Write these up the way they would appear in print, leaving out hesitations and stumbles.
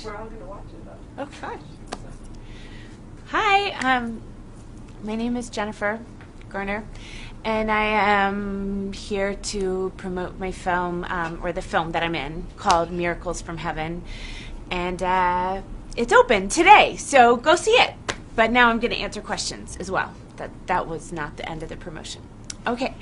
We're all going to watch it, though. Oh, gosh. Hi, my name is Jennifer Garner, and I am here to promote my film, or the film that I'm in, called Miracles from Heaven. And it's open today, so go see it. But now I'm going to answer questions as well. That was not the end of the promotion. Okay.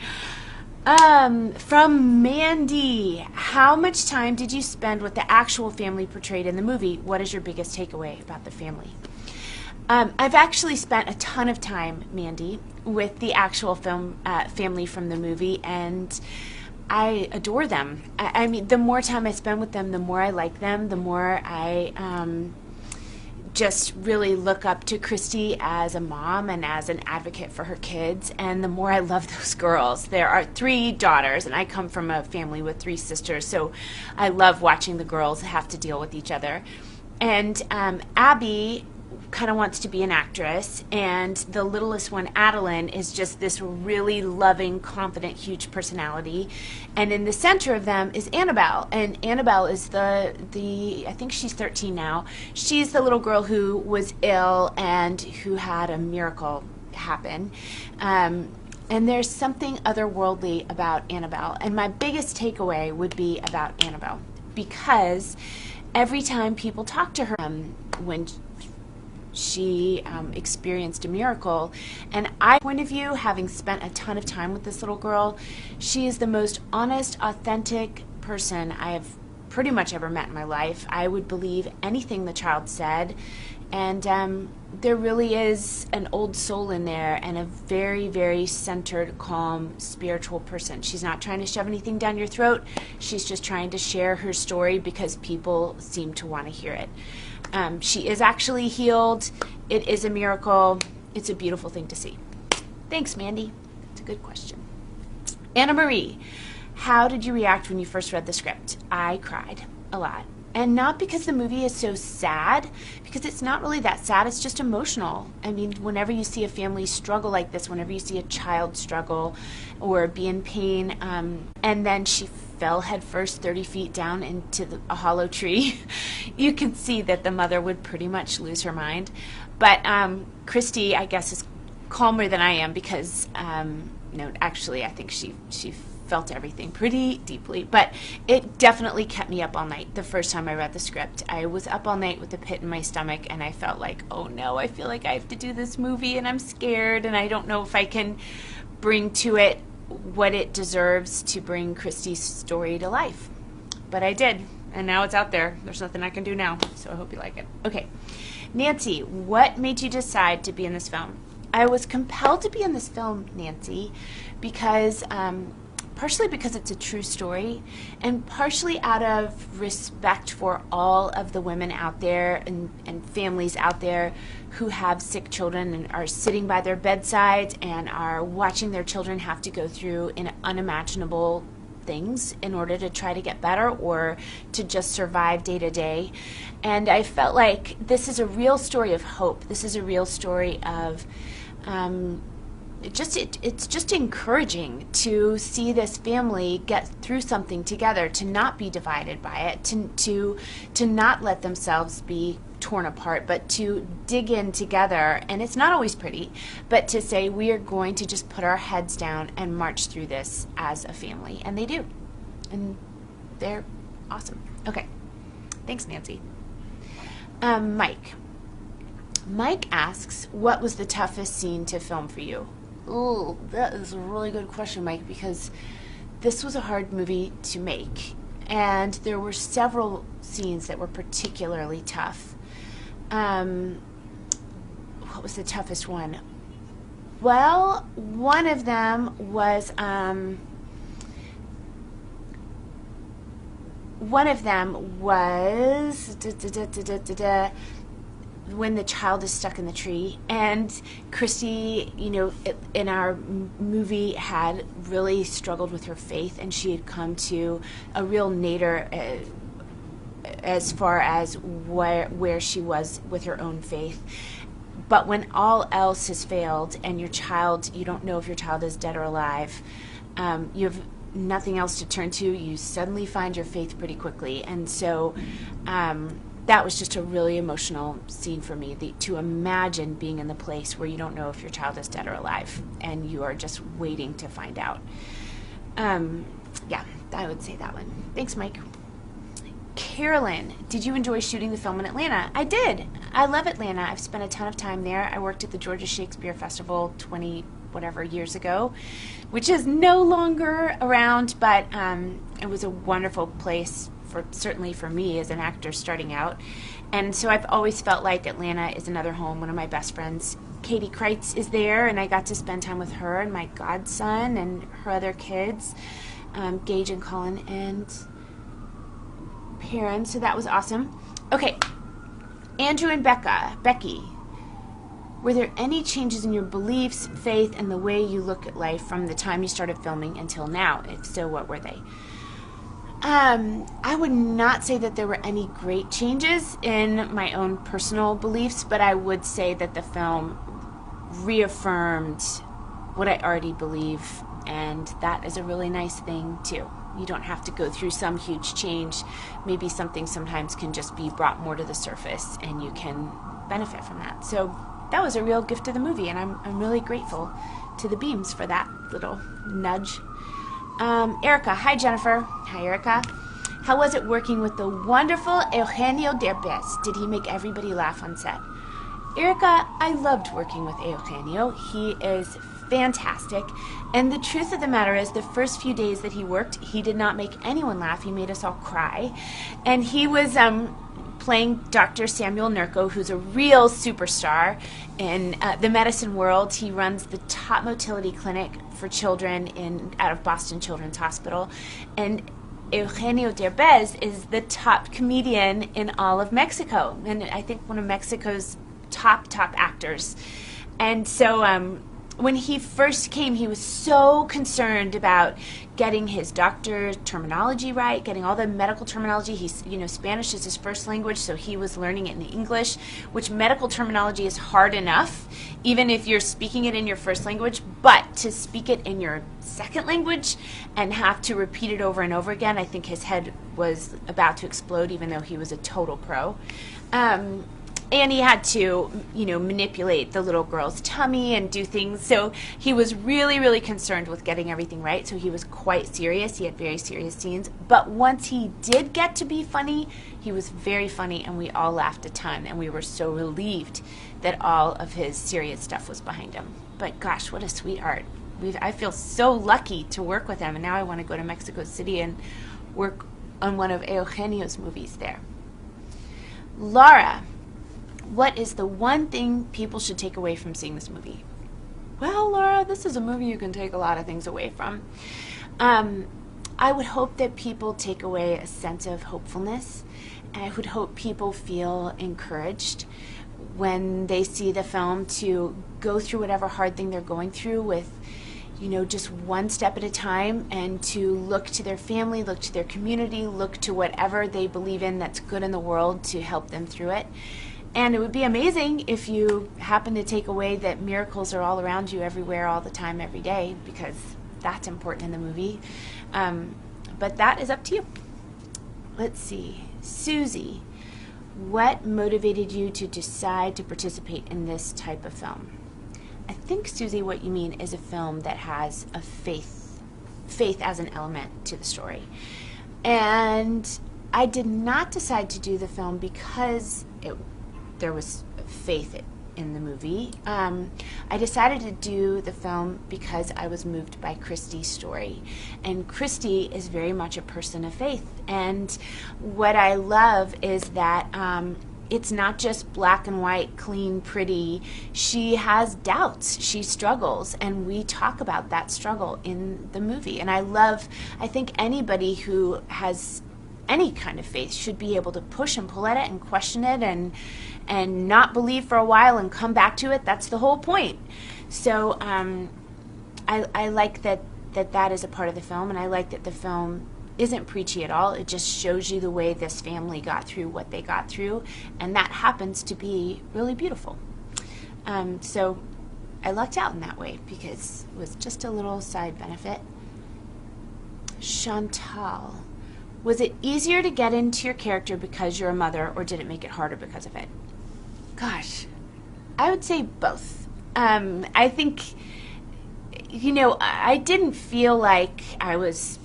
From Mandy, how much time did you spend with the actual family portrayed in the movie? What is your biggest takeaway about the family? I've actually spent a ton of time, Mandy, with the actual family from the movie, and I adore them. I mean, the more time I spend with them, the more I like them, the more I just really look up to Christy as a mom and as an advocate for her kids, and the more I love those girls. There are 3 daughters, and I come from a family with 3 sisters, so I love watching the girls have to deal with each other. And Abby kind of wants to be an actress, and the littlest one, Adeline, is just this really loving, confident, huge personality. And in the center of them is Annabelle, and Annabelle is the I think she's 13 now. She's the little girl who was ill and who had a miracle happen. And there's something otherworldly about Annabelle, and my biggest takeaway would be about Annabelle, because every time people talk to her, when she experienced a miracle, and point of view, having spent a ton of time with this little girl, she is the most honest, authentic person I have pretty much ever met in my life. I would believe anything the child said, and there really is an old soul in there, and a very, very centered, calm, spiritual person. She's not trying to shove anything down your throat. She's just trying to share her story because people seem to want to hear it. She is actually healed. It is a miracle. It's a beautiful thing to see. Thanks, Mandy. It's a good question. Anna Marie, how did you react when you first read the script? I cried a lot. And not because the movie is so sad, because it's not really that sad, it's just emotional. I mean, whenever you see a family struggle like this, whenever you see a child struggle or be in pain, and then she fell headfirst 30 feet down into a hollow tree, you can see that the mother would pretty much lose her mind. But Christy, I guess, is calmer than I am because, no, actually, I think she felt everything pretty deeply, but it definitely kept me up all night. The first time I read the script, I was up all night with a pit in my stomach, and I felt like, oh no, I feel like I have to do this movie, and I'm scared, and I don't know if I can bring to it what it deserves to bring Christy's story to life. But I did, and now it's out there. There's nothing I can do now, so I hope you like it. Okay, Nancy, what made you decide to be in this film? I was compelled to be in this film, Nancy, because partially because it's a true story, and partially out of respect for all of the women out there and families out there who have sick children and are sitting by their bedsides and are watching their children have to go through unimaginable things in order to try to get better or to just survive day to day. And I felt like this is a real story of hope. This is a real story of it's just encouraging to see this family get through something together, to not be divided by it, to not let themselves be torn apart, but to dig in together. And it's not always pretty, but to say we are going to just put our heads down and march through this as a family. And they do. And they're awesome. Okay. Thanks, Nancy. Mike. Mike asks, what was the toughest scene to film for you? Oh, that is a really good question, Mike, because this was a hard movie to make, and there were several scenes that were particularly tough. What was the toughest one? Well, one of them was when the child is stuck in the tree, and Christy, in our movie had really struggled with her faith, and she had come to a real nadir as far as where she was with her own faith. But when all else has failed and your child, you don't know if your child is dead or alive, you have nothing else to turn to, you suddenly find your faith pretty quickly. And so that was just a really emotional scene for me, to imagine being in the place where you don't know if your child is dead or alive, and you are just waiting to find out. Yeah, I would say that one. Thanks, Mike. Carolyn, did you enjoy shooting the film in Atlanta? I did. I love Atlanta. I've spent a ton of time there. I worked at the Georgia Shakespeare Festival 20 whatever years ago, which is no longer around, but it was a wonderful place, certainly for me as an actor starting out. And so I've always felt like Atlanta is another home. One of my best friends, Katie Kreitz, is there, and I got to spend time with her and my godson and her other kids, Gage and Colin and Perrin, so that was awesome. Okay, Andrew and Becky, were there any changes in your beliefs, faith, and the way you look at life from the time you started filming until now? If so, what were they? I would not say that there were any great changes in my own personal beliefs, but I would say that the film reaffirmed what I already believe, and that is a really nice thing too. You don't have to go through some huge change. Maybe something sometimes can just be brought more to the surface, and you can benefit from that. So that was a real gift to the movie, and I'm really grateful to the Beams for that little nudge. Erica. Hi, Jennifer. Hi, Erica. How was it working with the wonderful Eugenio Derbez? Did he make everybody laugh on set? Erica, I loved working with Eugenio. He is fantastic. And the truth of the matter is, the first few days that he worked, he did not make anyone laugh. He made us all cry. And he was playing Dr. Samuel Nurko, who's a real superstar in the medicine world. He runs the top motility clinic for children out of Boston Children's Hospital. And Eugenio Derbez is the top comedian in all of Mexico, and I think one of Mexico's top actors. And so when he first came, he was so concerned about getting his doctor terminology right, getting all the medical terminology. Spanish is his first language, so he was learning it in English, which medical terminology is hard enough, even if you're speaking it in your first language, but to speak it in your second language and have to repeat it over and over again, I think his head was about to explode, even though he was a total pro. And he had to, manipulate the little girl's tummy and do things. So he was really, really concerned with getting everything right. So he was quite serious. He had very serious scenes. But once he did get to be funny, he was very funny, and we all laughed a ton. And we were so relieved that all of his serious stuff was behind him. But gosh, what a sweetheart. I feel so lucky to work with him. And now I want to go to Mexico City and work on one of Eugenio's movies there. Laura. What is the one thing people should take away from seeing this movie? Well, Laura, this is a movie you can take a lot of things away from. I would hope that people take away a sense of hopefulness. I would hope people feel encouraged when they see the film to go through whatever hard thing they're going through with, just one step at a time, and to look to their family, look to their community, look to whatever they believe in that's good in the world to help them through it. And it would be amazing if you happen to take away that miracles are all around you, everywhere, all the time, every day, because that's important in the movie. But that is up to you. Let's see. Susie, what motivated you to decide to participate in this type of film? I think, Susie, what you mean is a film that has a faith as an element to the story. And I did not decide to do the film because there was faith in the movie. I decided to do the film because I was moved by Christy's story. And Christy is very much a person of faith. And what I love is that it's not just black and white, clean, pretty. She has doubts. She struggles. And we talk about that struggle in the movie. And I think anybody who has any kind of faith should be able to push and pull at it and question it and not believe for a while and come back to it. That's the whole point. So I like that is a part of the film, and I like that the film isn't preachy at all. It just shows you the way this family got through what they got through, and that happens to be really beautiful. So I lucked out in that way because it was just a little side benefit. Chantal. Was it easier to get into your character because you're a mother, or did it make it harder because of it? Gosh, I would say both. I think, I didn't feel like I was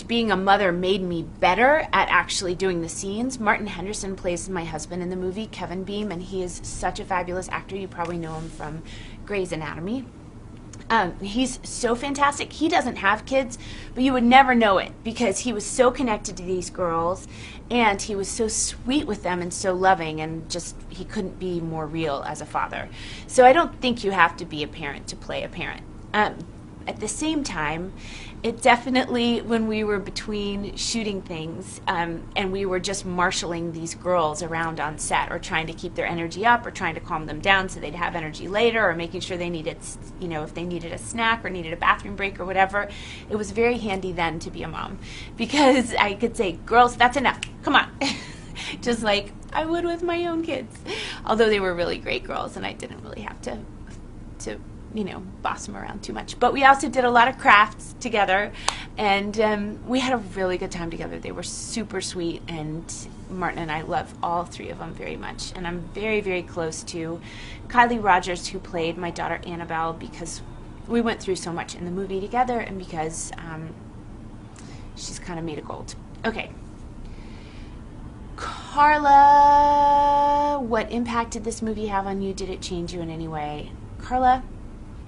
being a mother made me better at actually doing the scenes. Martin Henderson plays my husband in the movie, Kevin Beam, and he is such a fabulous actor. You probably know him from Grey's Anatomy. He's so fantastic. He doesn't have kids, but you would never know it because he was so connected to these girls, and he was so sweet with them and so loving, and just he couldn't be more real as a father. So I don't think you have to be a parent to play a parent. At the same time, it definitely, when we were between shooting things and we were just marshaling these girls around on set, or trying to keep their energy up, or trying to calm them down so they'd have energy later, or making sure they needed, if they needed a snack or needed a bathroom break or whatever, it was very handy then to be a mom, because I could say, girls, that's enough, come on. Just like I would with my own kids. Although they were really great girls and I didn't really have to boss them around too much. But we also did a lot of crafts together, and we had a really good time together. They were super sweet, and Martin and I love all three of them very much. And I'm very, very close to Kylie Rogers, who played my daughter Annabelle, because we went through so much in the movie together, and because she's kind of made of gold. Okay. Carla, what impact did this movie have on you? Did it change you in any way? Carla,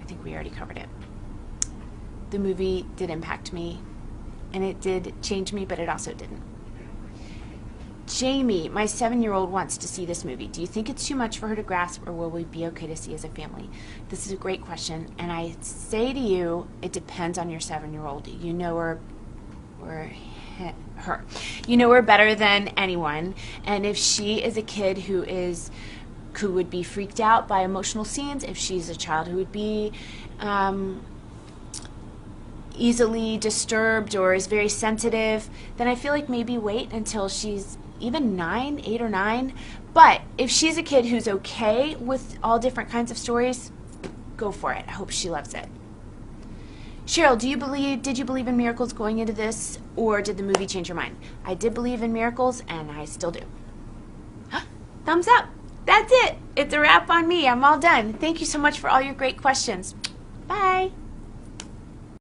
I think we already covered it. The movie did impact me, and it did change me, but it also didn't. Jamie, my 7-year-old wants to see this movie. Do you think it's too much for her to grasp, or will we be okay to see as a family? This is a great question, and I say to you, it depends on your 7-year-old. You know her. You know her better than anyone, and if she is a kid who would be freaked out by emotional scenes, if she's a child who would be easily disturbed or is very sensitive, then I feel like maybe wait until she's even 8 or 9. But if she's a kid who's okay with all different kinds of stories, go for it. I hope she loves it. Cheryl, did you believe in miracles going into this, or did the movie change your mind? I did believe in miracles, and I still do. Thumbs up. That's it. It's a wrap on me. I'm all done. Thank you so much for all your great questions. Bye.